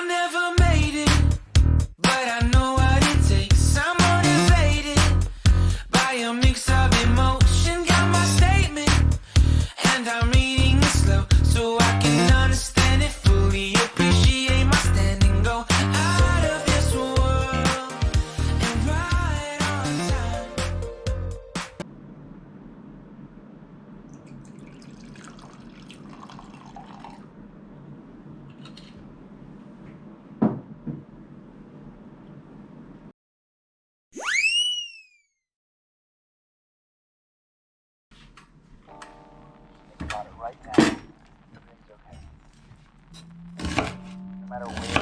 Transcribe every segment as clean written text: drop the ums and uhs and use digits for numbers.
I never made it, but I know what it takes. I'm motivated by a mix of emotion. Got my statement, and I'm reading it slow so I can understand it fully. Appreciate my standing, go out of this world and right on time. Think about it right now. Everything's okay. No matter where you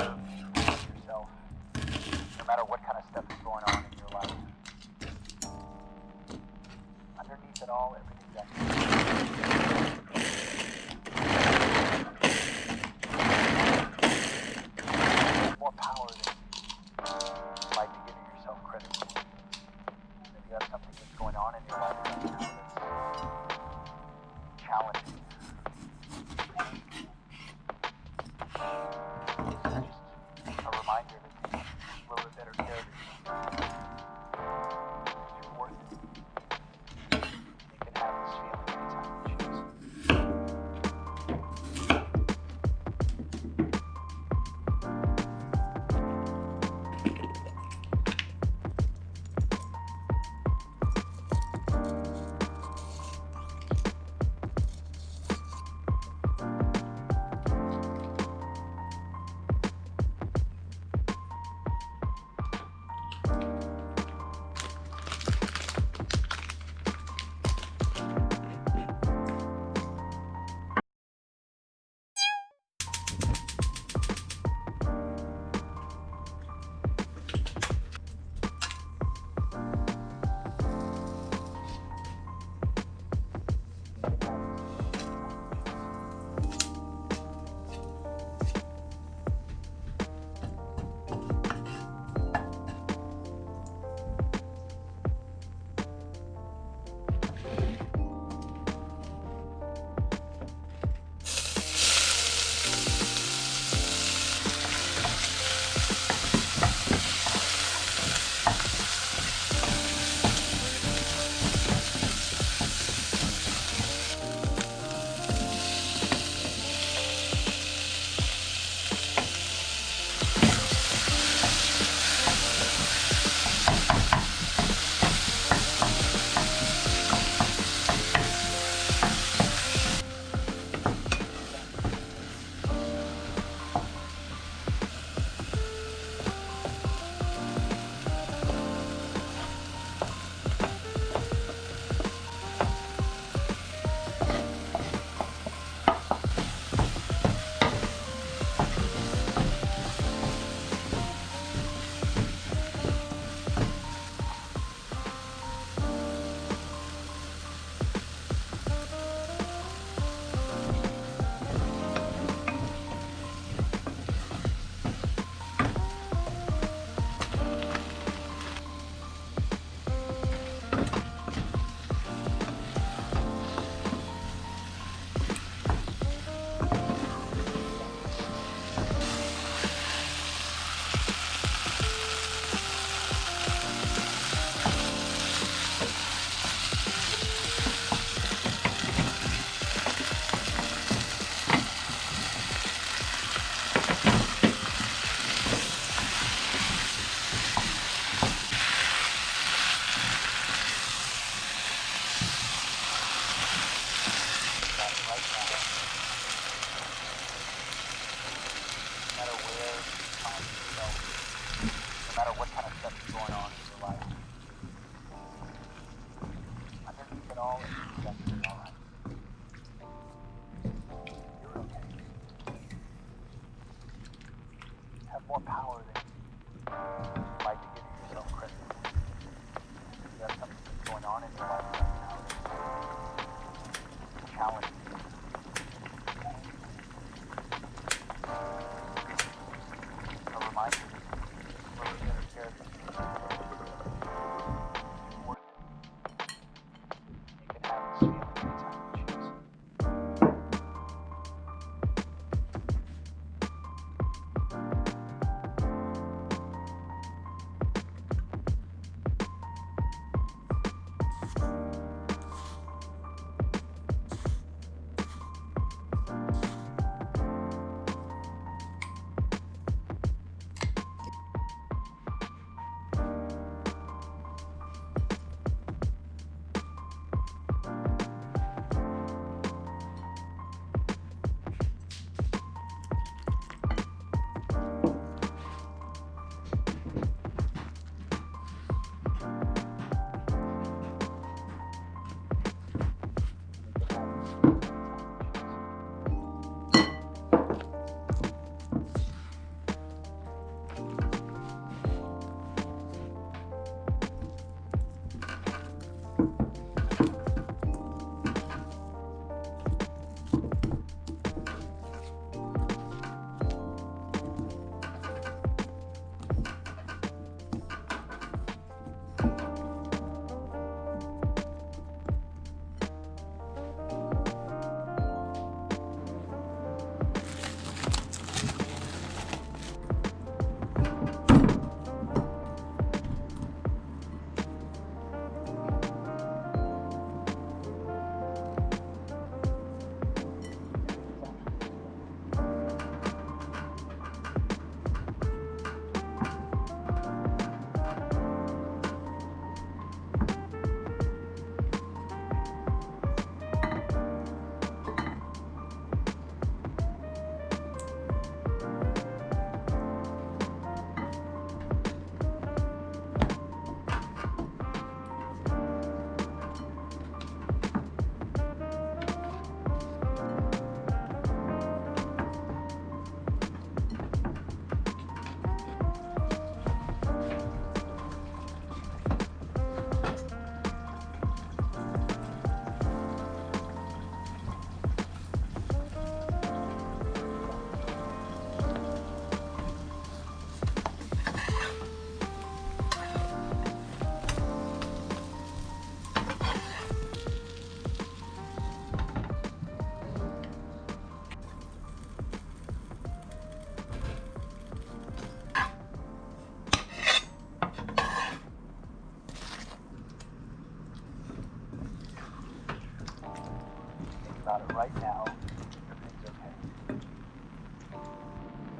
find yourself, no matter what kind of stuff is going on in your life, underneath it all, everything's actually more power than you might be giving yourself credit for. If you have something that's going on in your life right now that's challenging, it's just a reminder to take a little bit better care of yourself. Because you're worth it. You can have this feeling.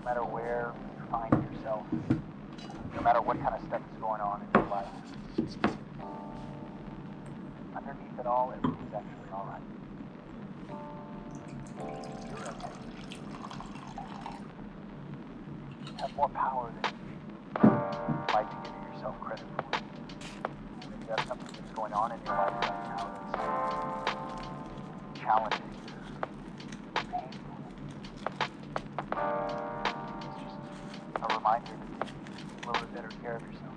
matter where you find yourself, no matter what kind of stuff is going on in your life, underneath it all, everything's actually all right. You're okay. You have more power than you might be giving yourself credit for. Maybe you have something that's going on in your life right now that's challenging, painful. It's just a reminder to take a little bit better care of yourself.